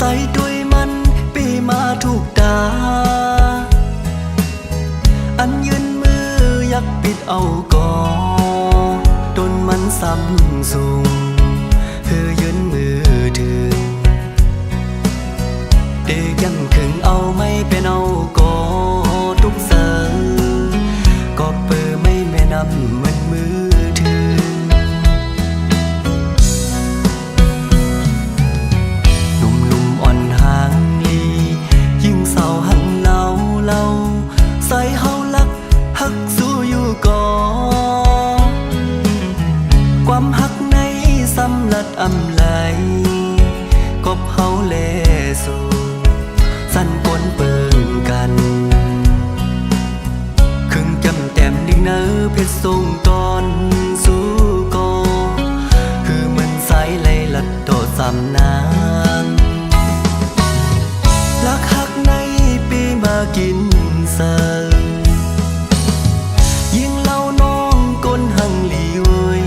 ส่ด้วยมันปีมาถูกตาอันยืนมืออยากปิดเอาก่อต้นมันซ้ำสูงคือยืนมือถึงเด็กยังขึงเอาไม่เป็นเอาก่อทุกเสือก็เปิดไม่แม่นำมันมือถึงหนุ่มอ่อนห่างลียิ่งเศร้าหันเล่าใส่เฮาลักฮักสู้อยู่ก่อความฮักในสำลัดอำไหลกบเฮาแลสู่สั้นปนเปิงกันครึ่งจำแต้มดิ่งเนอเพชรส่งตอนสู่ก่อคือมันสายไหลลัดโตสำนางลักฮักในปีมากินเสิร์ยิ่งเล่าน้องก้นหังหลีเว้ย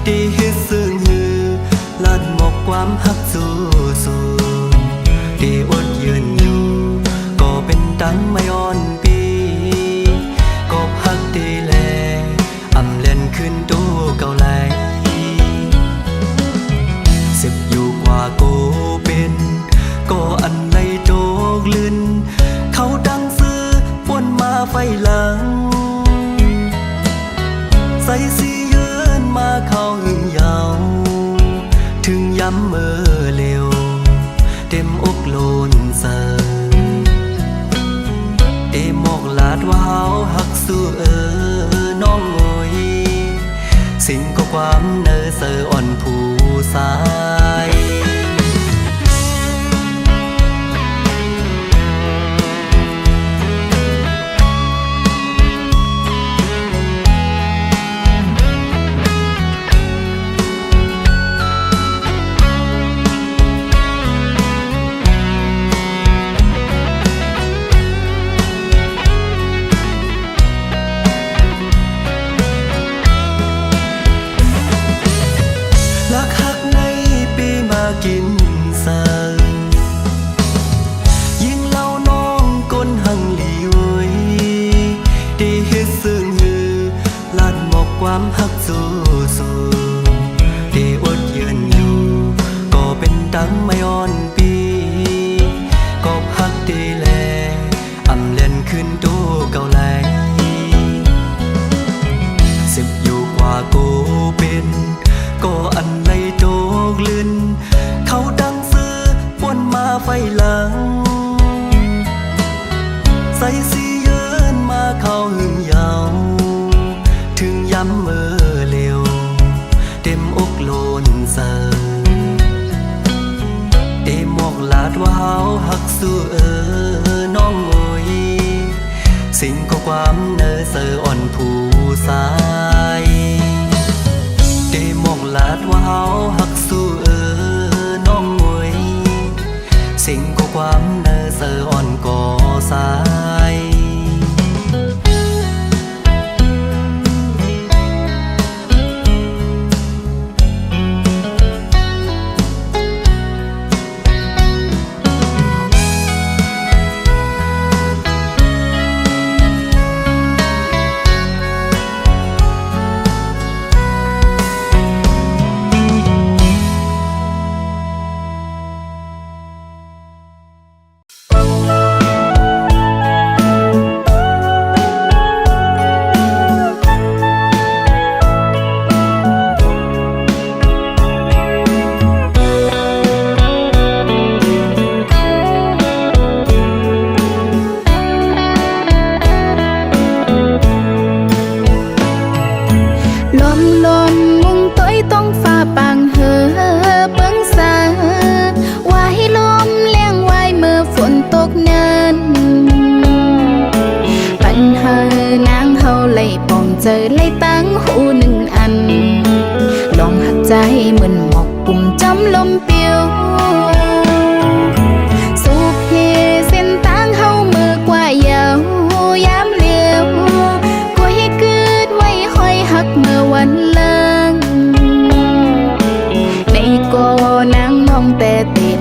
ได้เฮ็ดซึ้งหือลัดหมกความฮักสู้ได้อดยืนอยู่ก็เป็นตังไม่อ่อนปีก็ฮักได้แลอำเล่นขึ้นตู้เก่าไหลสิบอยู่กว่าโกเป็นก็อันในโจกลื่นเขาดังซื้อวนมาไฟหลังใส่สียืนมาเข้าหึงยาวถึงย้ำเมื่อเร็วเต็มอกโลนเสิเต็มหมอกลาดว่าเฮาหักสู้น้องโอยสิ่งก็ความเนอเสออ่อนผู้สายกินเสิร์ยิ่งเล่าน้องก้นหังหลีเว้ยได้เฮ็ดซึ้งหือลัดหมกความฮักสู้ได้อดยืนอยู่ก็เป็นตังไม่อ่อนปีก็ฮักได้แลอำเล่นขึ้นตู้เก่าไหลสิบอยู่กว่าโกเป็นก็อันในโจกลื่นเขาดังซื้อวนมาไฟหลังใส่สียืนมาเข้าหึงยาวถึงย้ำเมื่อเร็วเต็มอกโลนเสิเต็มหมอกลาดว่าเฮาหักสู้น้องโอยสิ่งก็ความเนอเสออ่อนผู้สายเต็มหมอกลาดว่าเฮาหักสู้น้องโอยสิ่งก็ความเนอเสออ่อนก่อสาย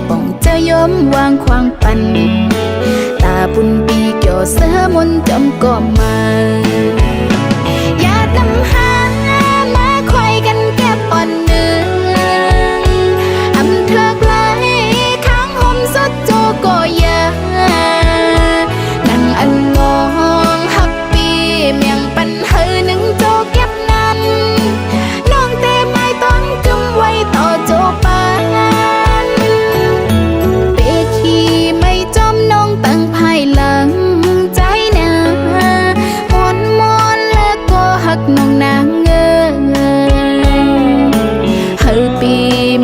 ป่องเจะยอมวางควางปันตาปุ่นปีเกี่ยวเสือมนจอมก็มาอย่านำหามาคอยกันแก่ปอนเนื้ออำเธอไกลข้างห่มสดโจก็ยานั่งอันงองหักปีเมียงปันเฮอหนึ่งโจเก็บนั้นน้องเตไม้ต้นกึมไว้ต่อโจปานเปขี้ไม่จอมน้องตั้งภายหลังใจนามอนแล้วก็หักน้องนางเงเฮอปี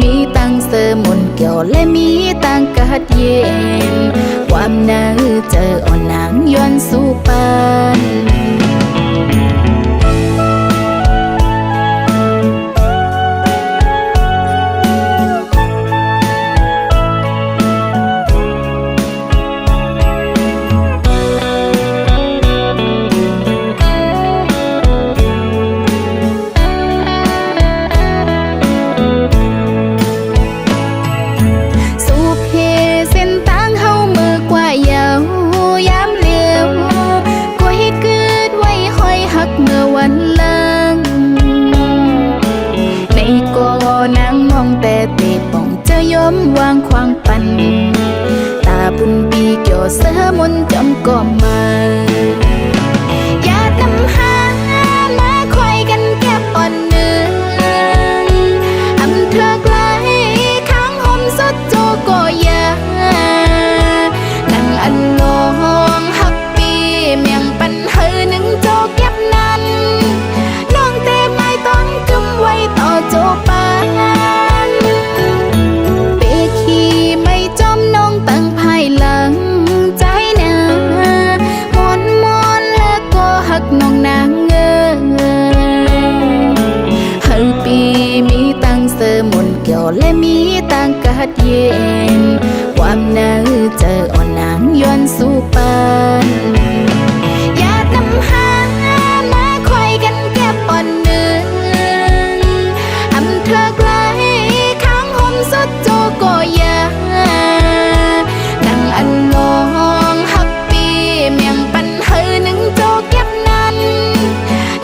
มีตังเสอมนเกี่ยวและมีตังกัดเย็นความหนาวเจออ่อนนางย้อนสู่ปานวางควางปันตาปุ่นปีเกี่ยวเสือมนจอมก็มาอย่านำหามาคอยกันแก่ปอนเนื้ออำเธอไกลข้างห่มสดโจก็ยานั่งอันลองหักปีเมียงปันเฮอหนึ่งโจเก็บนั้นน้องเตไม้ต้นกึมไว้ต่อโจปานตั้งภายหลังใจนามอนแล้วก็หักน้องนางเงเฮอปีมีตังเสอมนเกี่ยวและมีตังกัดเย็นความหนาวเจออ่อนนางย้อนสู่ปานอย่านำหามาคอยกันแก่ปอนเนื้ออำเธอไกลข้างห่มสดโจก็ยาอันลองหักปีเมียงปันเฮอหนึ่งโจเก็บนั้น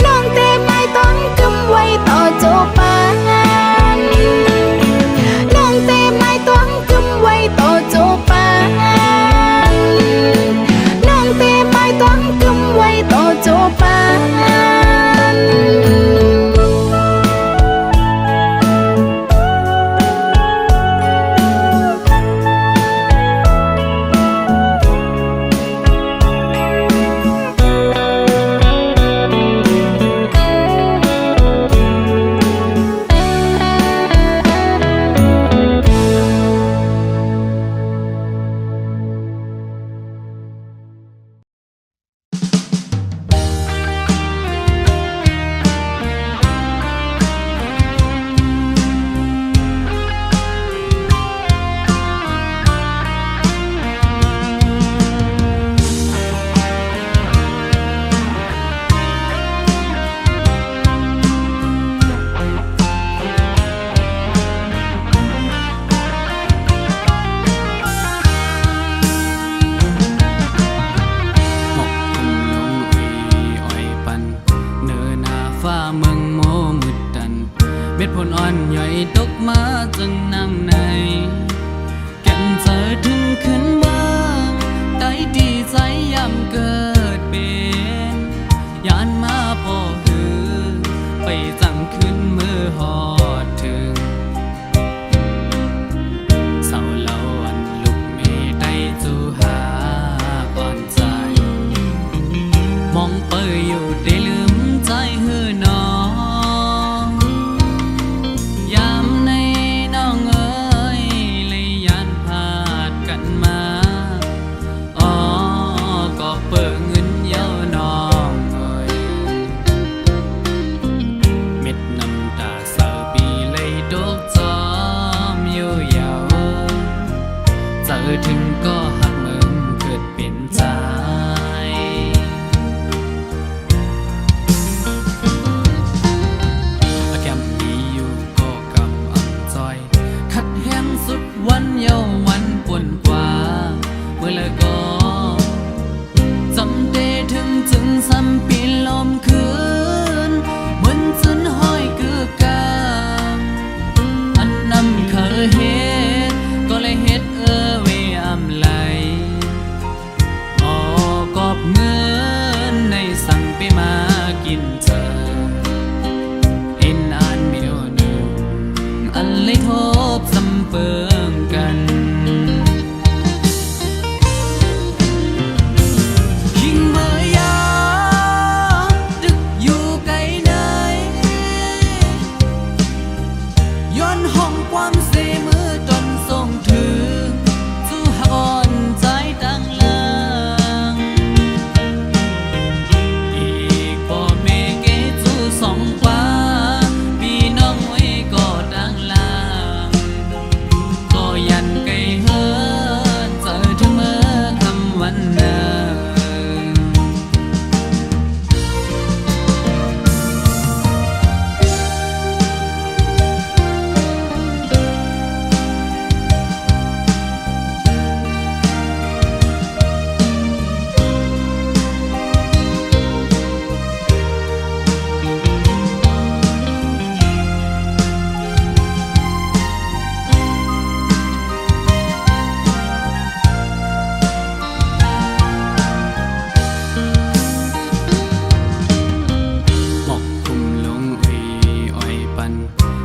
น้องเตไม้ต้นกึมไว้ต่อโจปานน้องเตไม้ต้นกึมไว้ต่อโจปานน้องเตไม้ต้นกึมไว้ต่อโจปานเม็ดผลอ่อนย่อยตกมาจนน้ำในแก่นเจอถึงขึ้นบ้างได้ดีใจยำเกิดเป็นยานมาพอหือไปจังขึ้นมือหอดถึงเศร้าเล่าอันลุกไม่ได้จูหาก่อนใจมองเปยอยู่ได้ลืมใจหือน้องถึงก็หักมึงเกิดเป็นใจแก้มดีอยู่ก็กำอับจอยขัดแหมสุดวันเยาว์ นกว่าเมื่อละก็จำเดถึงจึงซ้ำปีลมคืนเหมือนจนห้อยเกือกาอันนำเคยเฮ็ดก็เลยเฮ็ดเวอำไหลออกอบเงินในสั่งไปมากินเจอเอ็นอ่านเมียวหนึ่งอันเลยทบสำเปิงกันคิงเมื่อยาดึกอยู่ไกลไหนย้อนห้องความเสมือจนส่งถึงสู่หอนใจตั้งลางอีกพ่อแม่เกสู่สองกว่าพี่น้องไว้ก็ดังลางก็ยันไกลเฮินเจอถึงเมื่อคำวันเนินหมอกคุมลงอ้อยปัน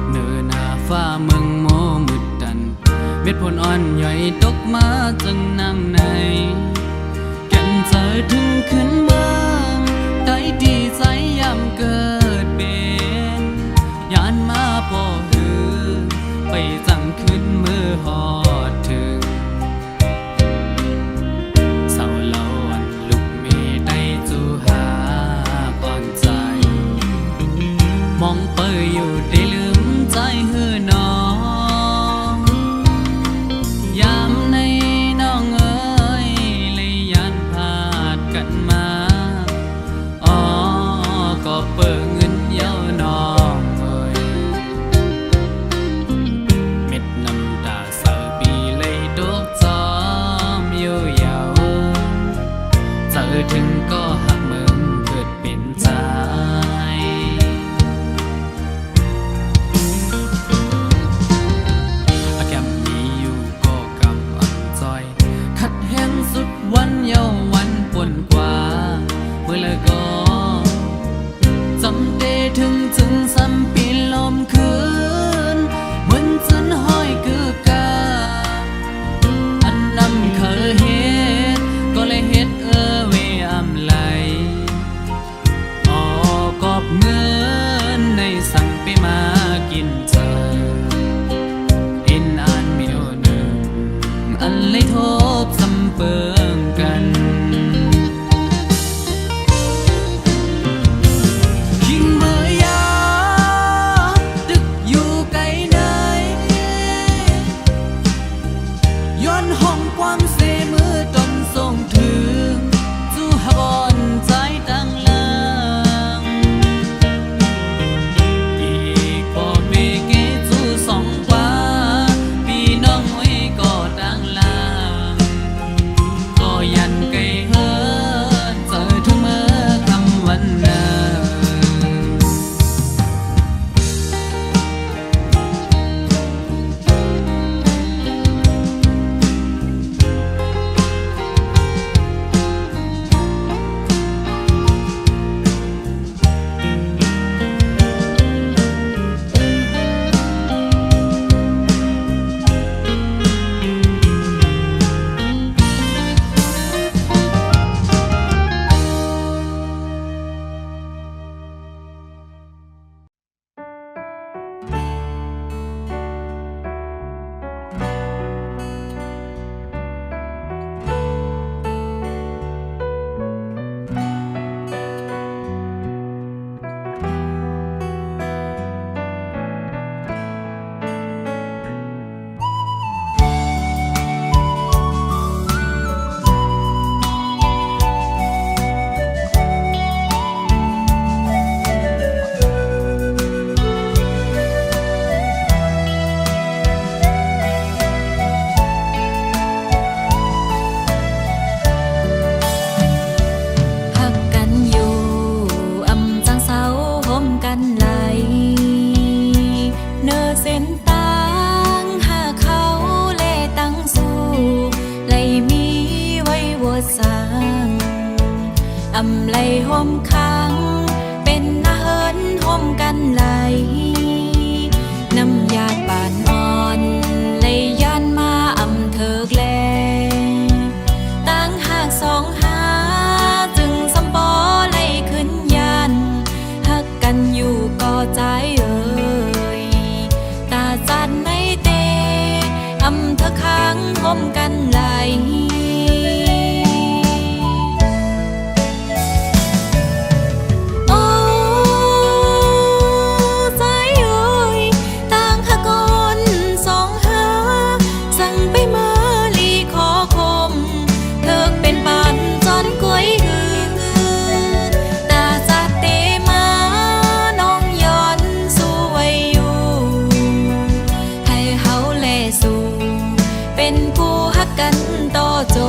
เนื้อหน้าฟ้าเมืองโมมืดดันเม็ดผลอ่อนใหญ่ตกมาจึงนำในแก่นเจอถึงขึ้นเมืองได้ดีใจยามเกิดเป็นยานมาพอหือไปจังขึ้นมือหอดถึงเศร้าเล่าอันลุกมีได้จูหาก่อนใจมองเปยอยู่ได้ลืมใจหือน้องยามในน้องเอ้ยเลยยันพาดกันมาอ๋อก็เปิดเงินเย้าน้องเอ้ยเม็ดน้ำตาเศร้าปีเลยดกจอมอยู่ยาวเจอถึงก็หักมึงเกิดเป็นใจ อาแกมมีอยู่ก็กำอันจอยขัดแห้งสุดวันเยาวันปวนกว่าเมื่อละก็จำเดถึงจึงซ้ำปีลมคืนเหมือนจนห้อยเกือกาอันนำเคยเฮ็ดก็เลยเฮ็ดเวอำไหลออกอบเงินในสั่งไปมากินเจอเอ็นอ่านเมียวหนึ่งอันเลยทบสำเปิงกันคิงเมื่อยาดึกอยู่ไกลไหนย้อนห้องความเสมือจนส่งถึงสู่หอนใจตั้งลางอีกพ่อแม่เกสู่สองกว่าพี่น้องไว้ก็ดังลางก็ สังอำไลห่มค้างเป็นนาเฮินห่มกันไหลน้ำยาดบานอ่อนเลยย้อนมาอำเถิกแลต่างหากสองหาจึงสำปอเลยขึ้นยันหักกันอยู่ก็ใจเอ่ยตาจัดไม่เตอำเธอค้างห่มกันไหลเป็นผู้ฮักกันต่อโจ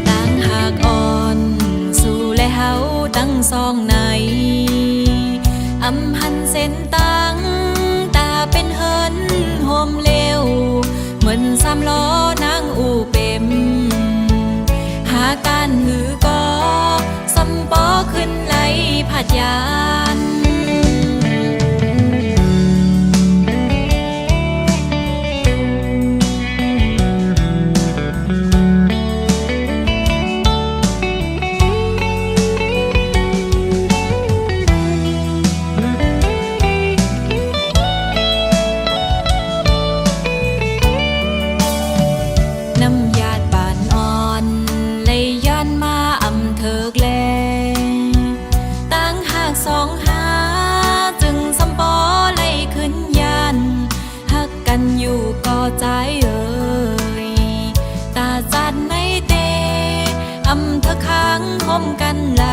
ต่างหากอ่อนสู่และเฮาตั้งสองในอำหันเส้นตั้งตาเป็นเฮินโฮมเลวเหมือนสามล้อนางอูเป็มหาการหือก็สำปอขึ้นไหลผัดยานสองหาจึงสำปอเลยขึ้นยันหักกันอยู่ก็ใจเอ่ยตาจัดไม่เตอำเธอค้างห่มกันไหล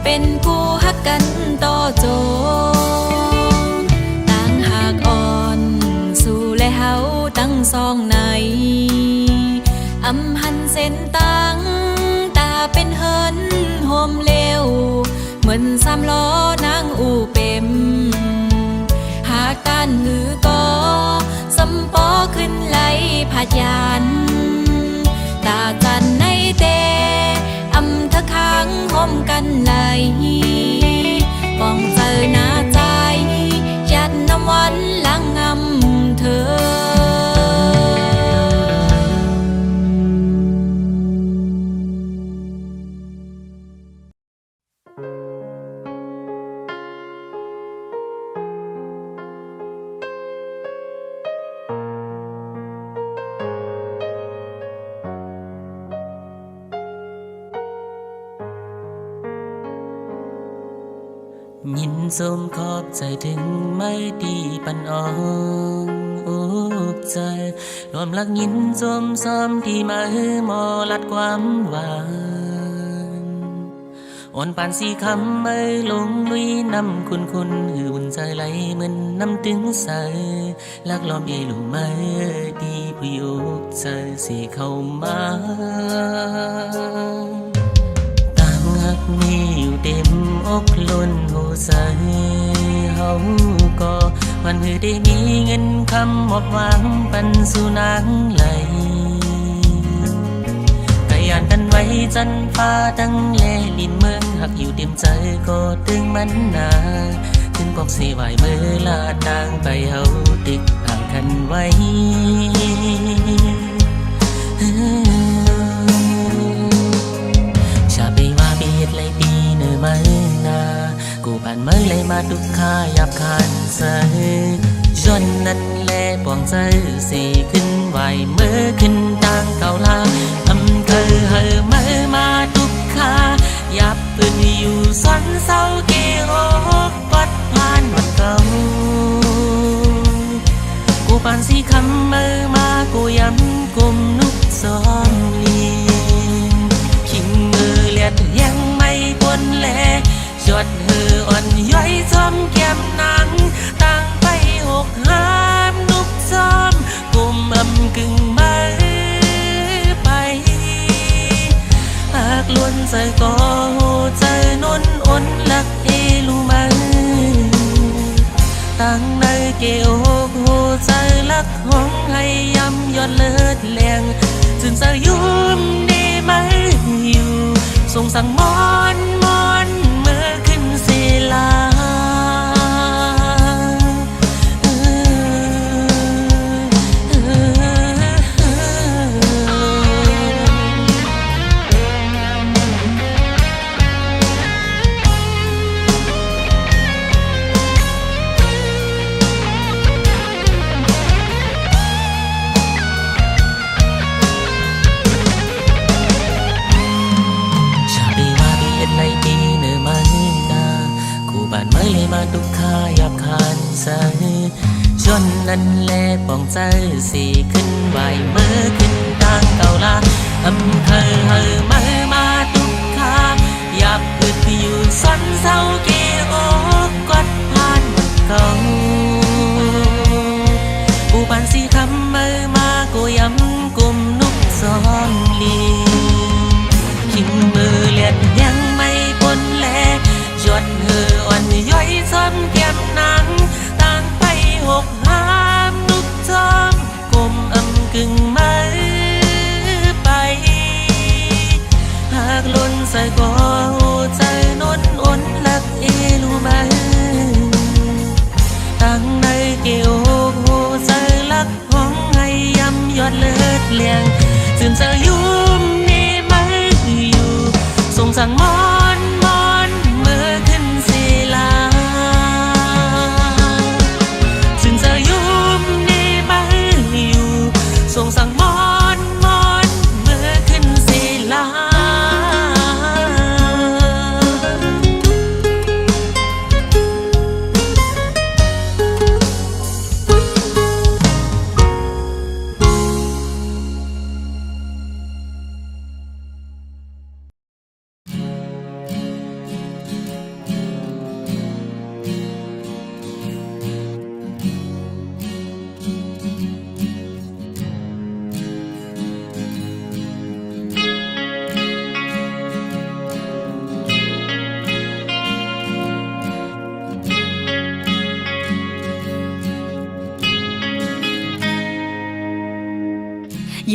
เป็นผู้ฮักกันต่อโจต่างหากอ่อนสู่และเฮาตั้งสองในอำหันเส้นตั้งตาเป็นเฮินโฮมเลวเหมือนสามล้อนางอูเป็มหากการหือก็สำปอขึ้นไหลผัดยานตาจันในเตอำเธอค้างห่มกันไหลปองเจอหน้าใจยัดน้ำวันหลังงำเธอ ยินสมขอบใจถึงไม่ดีปันอ่อนอกใจรวมรักยินสมซ้อมที่มาฮือหมอลัดความหวานอ่อนปานสีคำไม่ลงลุยนำคุณหืออุ่นใจไหลเหมือนน้ำตึงใสลักล้อมเอลูไม่ดีผู้ยกใจสีเข้ามาหักมีอยู่เต็มอกล้นหัวใจเฮาก็วันหือได้มีเงินคำหมอบหวังปันสู่นางไหลกะยานกันไว้จันฟ้าตั้งแลลินเมืองหักอยู่เต็มใจก็ถึงมันนาถึงบอกเสียไหวเมื่อลานางไปเฮาติดห่างกันไว้เลยปีเนื้อไม่นากูผ่านเมื่อเลยมาดุข้าหยาบคานเสือจนนั้นแลปวงใจสีขึ้นไหวเมื่อขึ้นต่างเก่าลาอำเภอเฮอเมื่อมาดุข้าหยาบปืนอยู่ซ้อนเศร้าเกโรปัดผ่านวันเก่ากูผ่านสีคำเมื่อมากูย้ำกุมนุกซ้อมเลียงคิงเมื่อ ใส่ก็ใจนนอนลักเอลูมาตั้งในเกโอกโหใจลักห้องให้ยำยอดเลิศแหลงจึงจะยุ่มนี่ไม่อยู่ส่งสั่งมอนเมื่อขึ้นศิลามาดุกขาหยาบคานใสจนนั้นแลปองใจสีขึ้นไหวเมื่อขึ้นต่างเก่าลาเธอมาดุกขาหยาบอึดอยู่ซ้อนเศร้าเกี่ยวกอดผ่านวันเก่าผู้ปานสีคำมากูย้ำกุมนุกซ้อมลีขิงมือเลียดยังไม่พ้นแลจดเหืออ่อนย่อยซ้ำแก้มหนังต่างไปหกห้ามนุกจอมกลมกึ่งมือไปหากล้นใส่ก็ใจนนอนลักเอลูมาตั้งในเกี่ยวโหใจลักห้องให้ยำยอดเลิศเลียงจึงจะยุ่มนี่ไม่อยู่ส่งสั่งมอนเมื่อขึ้นศิลาจึงจะยุ่มนี่ไม่อยู่ส่งสั่งมอนเมื่อขึ้นศิลา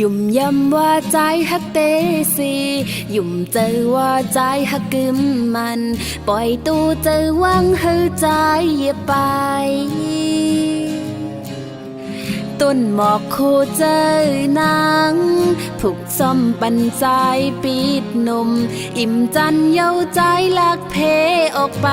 ยุ่มยำว่าใจฮักเตสียุ่มเจอว่าใจฮักกึมมันปล่อยตู้เจอวังให้ใจเหยียบไปต้นหมอกโคเจอนางผูกซ่อมปันใจปิดนมอิ่มจันเย้าใจลักเพออกไป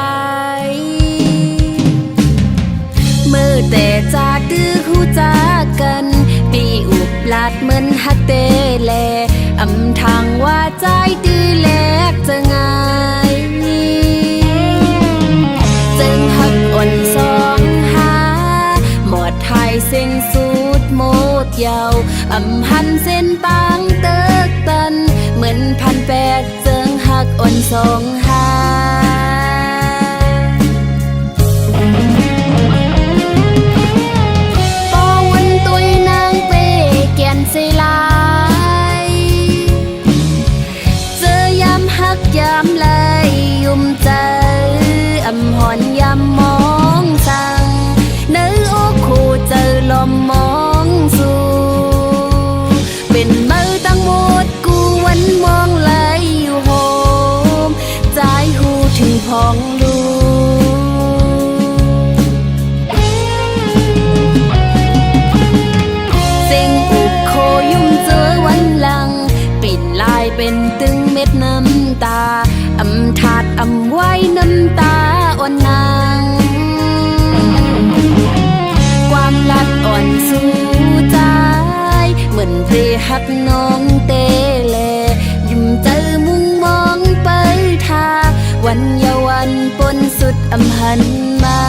เมื่อแต่จะดื้อหูจากันปีอุบลาดเหมือนฮักเตแลทางว่าใจดื้อแลกจะง่ายจึงฮักอ่อนสองหาหมดไทยเส้นสูดโมดยาวหันเส้นต่างเติกตันเหมือนพันแปดจึงฮักอ่อนสองหาสิลายเจอยามฮักยามเลยยุ่มใจหอนยามมองสั่งเนื้อโอ้คู่เจอลมมองสู่เป็นมือตั้งหมดกูวันมองเลยอยู่โฮมใจหูถึงพองดูเป็นตึงเม็ดน้ำตาถาดไว้น้ำตาอ่อนนางความรักอ่อนสู้ใจเหมือนเพรีหักน้องเตเลยิ้มเจอมุงมองไปทาวันเยาวันปนสุดหันมา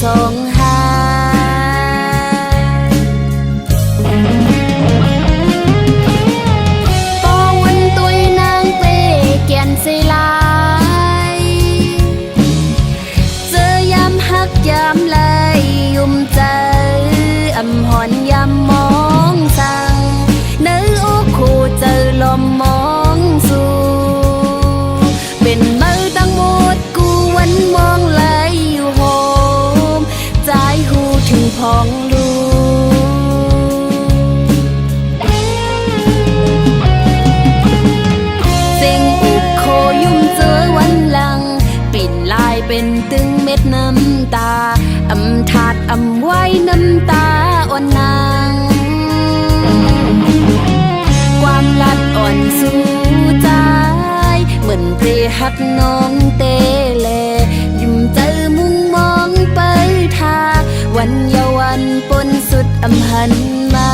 สองหาปอวันตัวนางเปแก่นเสลายเจอยามหักยามไหลยุ่มใจอำหอนยามมองสั่งเนื้อโอ้คู่เจอลมมองสู่เป็นมือตั้งหมดกูวันมองไหลอยู่โฮมใจหูถึงพองลูเสียงอุกโคยุ่มเจอวันหลังปิ่นลายเป็นตึงเม็ดน้ำตาอำถาดอำไว้น้ำตาอ่อนนางความลัดอ่อนสู่ใจเหมือนเปรหักน้องเตเลยิ้มเจอมุ่งมองไปทาวันเยาวันปนสุดอำหันมา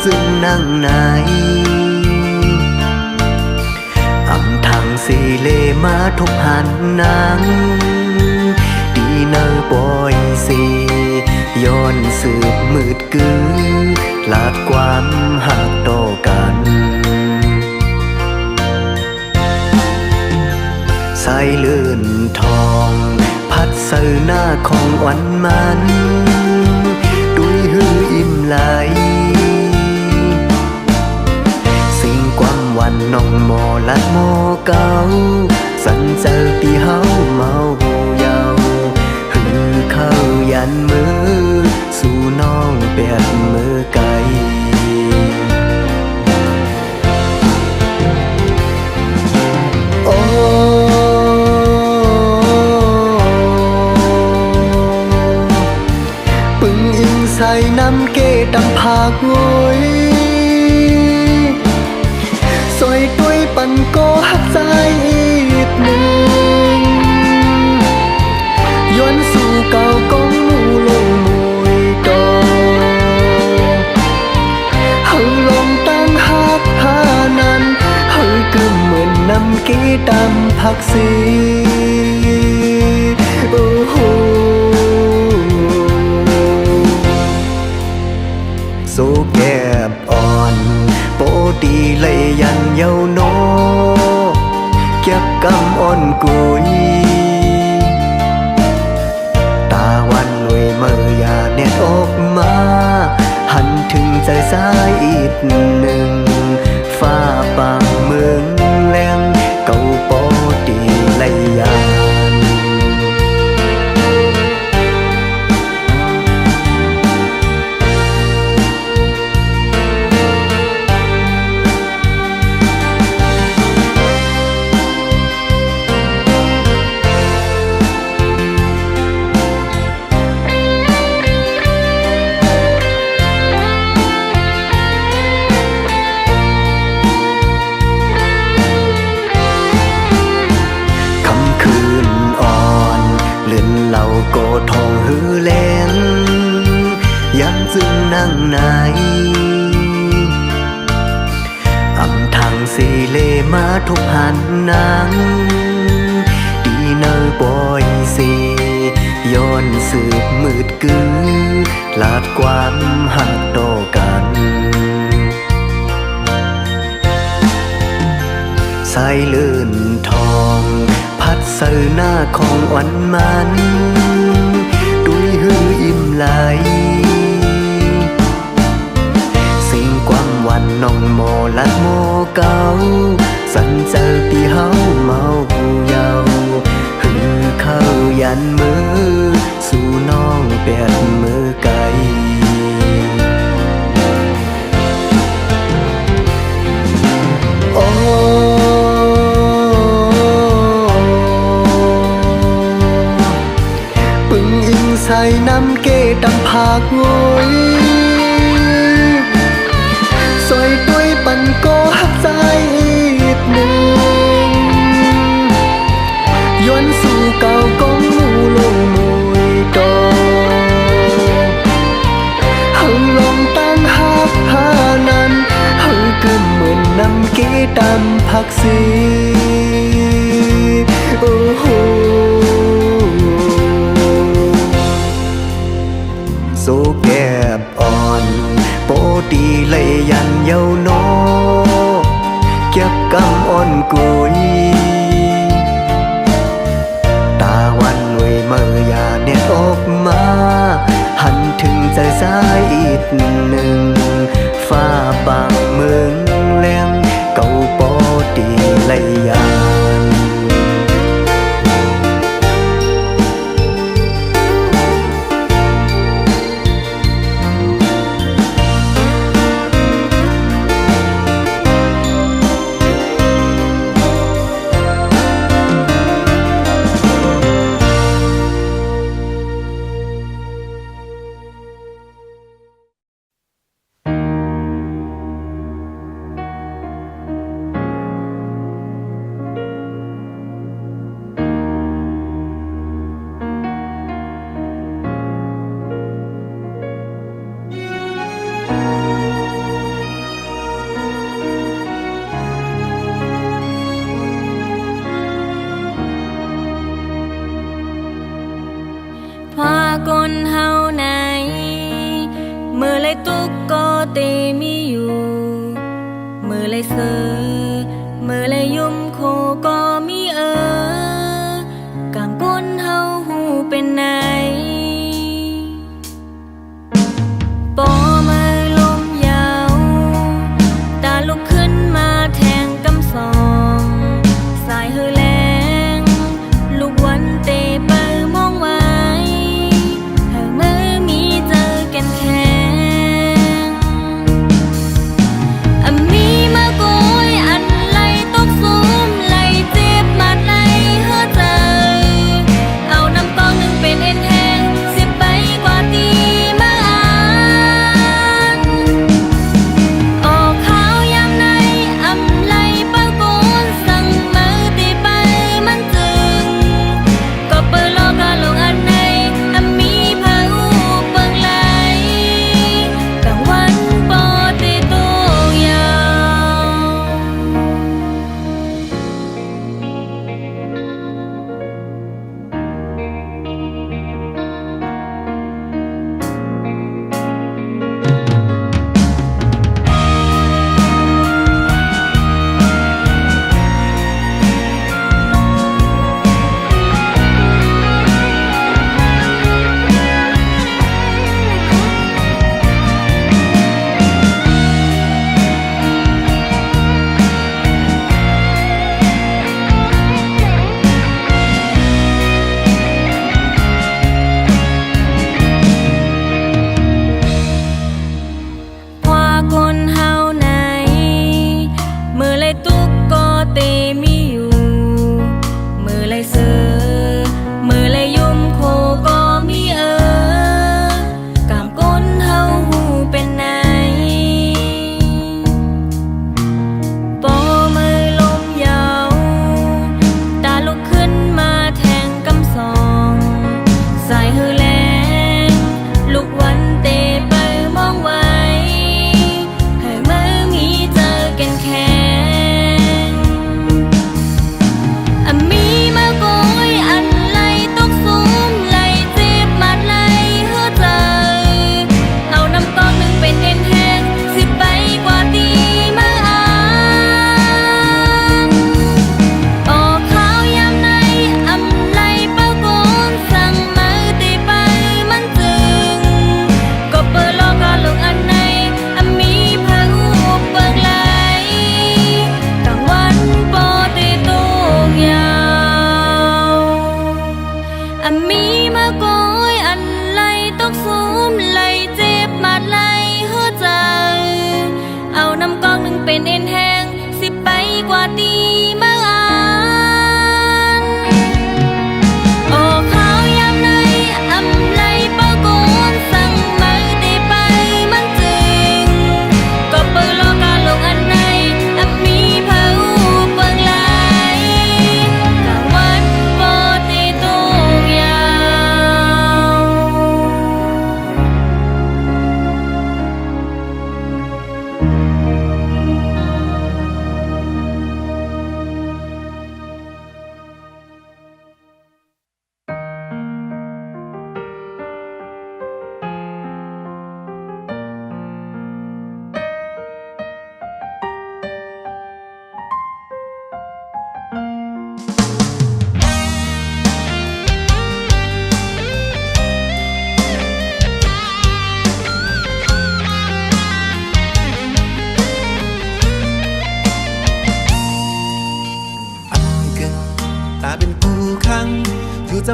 ซึ่งนั่งไหนอำทางสีเลมาทุกหันนางดีเนอปอยสีย้อนสืบมืดกือลาดความหักต่อกันสายเลื่อนทองพัดเสือหน้าของวันมันด้วยหืออิ่มไหลวันน้องหมอลัดหมอเก่าสันเจอตีเฮาเมาเยาหือเข้ายันมือสู่น้องเปียกมือไกลโอ้ปึงอิงใส่น้ำเกดำผากโวยสวยด้วยปันก็หักใจอีกหนึ่งย้อนสู่เก่ากองมูลงมวยดอกเฮาลองตั้งหักหานั้นเฮาก็เหมือนน้ำกีดำผักสีโอ้โหโซแก็บอ่อนโปดีเลยยันเยาโนเก็บกำอ่อนกุยตาวันลวยเมื่อยาเน็ตออกมาหันถึงใจสายอีกหนึ่งฟ้าปางเมืองแรงเก่าโปดีเลยยันโกทองหือแลงยังซึ่งนั่งไหนอำทางสีเลมาทุกหันนางดีเนอปอยสีย้อนสืบมืดกือลาดความหักต่อกันสายเลื่อนทองพัดเสือหน้าของวันมันด้วยหืออิ่มไหล น้ำเกตำผากงอยซอยต้วยปันก็หักใจอีกหนึ่งย้อนสู่เก่ากองหมู่ลงมวยดอกเฮาลองตั้งหักหานั้นเฮาก็เหมือนน้ำเกตำผักสีโอ้โหโซแก็บอ่อนโปตีเลยยันเยาโนเก็บกำอ่อนกุยตาวันหน่วยเมื่อยาเน็ตออกมาหันถึงใจสายอีกหนึ่งฟ้าบางเมืองแรงเก่าโปตีเลยยันพากลเฮาไหนเมื่อไรตุกก็เตมีอยู่เมื่อไรเสือเมื่อไรยุ่มโคก็มีกางก้นเฮาหูเป็นไหนปอมาลมยาวตาลุกขึ้นมาแทงกำสองสายเฮอแรงลูกวันเตไปมองไว้มีมาโกย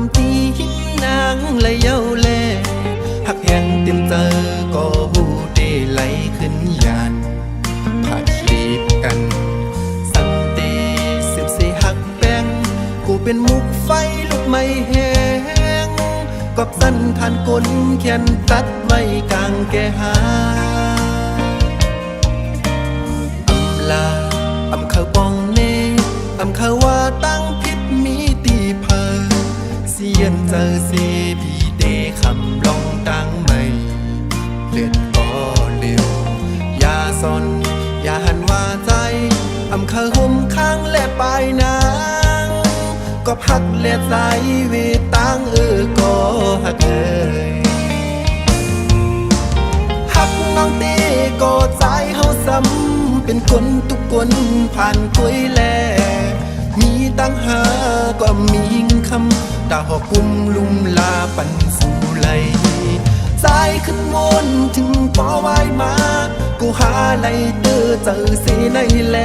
ำตีหินนางและเย้าแลหักแหงเต็มเจอก็หูเดไหลขึ้นยานผัดรีบกันสังเตสืบเสหักแป้งกูเป็นมุกไฟลุกไม่แห้งกอบสั้นทานก้นแขนตัดไว้กลางแก่หาอำลาอำเขาปองเนอำเขาว่าตั้งพิษมีตีเพอเสียนเจอเสพีเดคำลองตั้งไม่เลือดก็เร็วยาซอนอย่าหันว่าใจอำเขาห่มข้างและปลายนางก็พักและใจเวตังก็หักเลยหักน้องเต้ก็ใจเฮาซ้ำเป็นคนทุกคนผ่านกล้วยแลมีตั้งหาก็มีคำตาหอกุมลุมลาปันสู่ไหลใจขึ้นวนถึงปอไว้มากูหาไหลเตอเจอเสในแล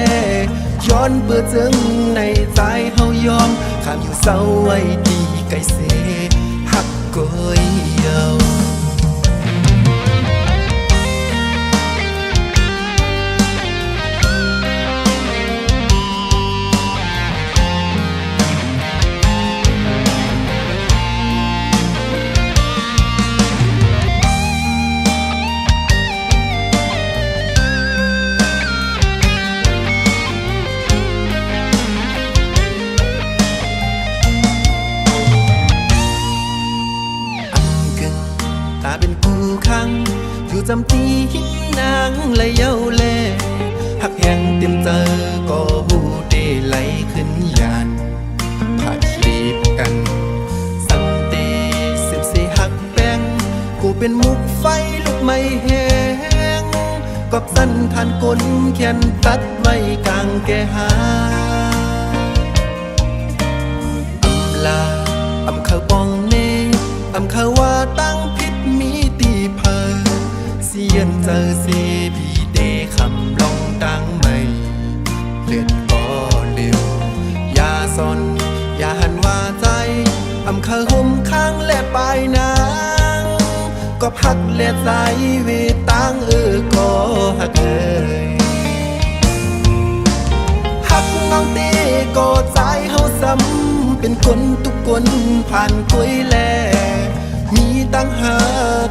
ย้อนเบื่อเจิงในใจเฮายอมข้ามอยู่เศร้าไว้ดีไกลเสหักก้อยเยาตาเป็นกูข้างอยู่จำตีหินนางและเย้าแลหักแหงเต็มเจอก็หูเดไหลขึ้นยานผัดรีบกันสังเตสืบเสหักแป้งกูเป็นมุกไฟลุกไม่แห้งกอบสั้นทานก้นแขนตัดไว้กลางแก่หาอำลาอำเขาปองเนอำเขาว่าตั้งพิษมีตีเพอเสียนเจอเสพีเดคำลองตั้งไม่เลือดก็เร็วยาซอนอย่าหันว่าใจอำเขาห่มข้างและปลายนางก็พักและใจเวตังก็หักเลยหักน้องเต้ก็ใจเฮาซ้ำเป็นคนทุกคนผ่านกล้วยแลมีตั้งหา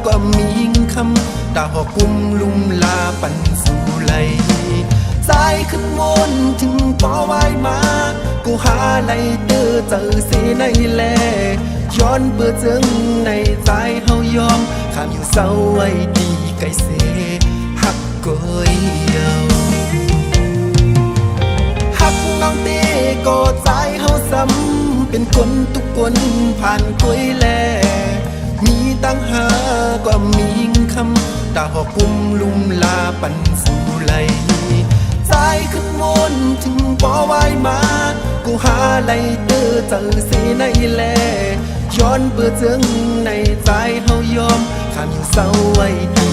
ก็มีคำตาหอกุมลุมลาปันสู่ไหลใจขึ้นวนถึงปอไว้มากูหาไหลเตอเจอเสในแลย้อนเบื่อเจิงในใจเฮายอมข้ามอยู่เศร้าไว้ดีไกลเสหักก้อยเยาหักน้องเต้ก็ใจเฮาซ้ำเป็นคนทุกคนผ่านกล้วยแลมีตั้งหาก็มีคำตาหอกุมลุมลาปันสู่ไหลใจขึ้นวนถึงปอไว้มากูหาไหลเตอเจอเสในแลย้อนเบื่อเจิงในใจเฮายอมข้ามอยู่เศร้าไว้ดี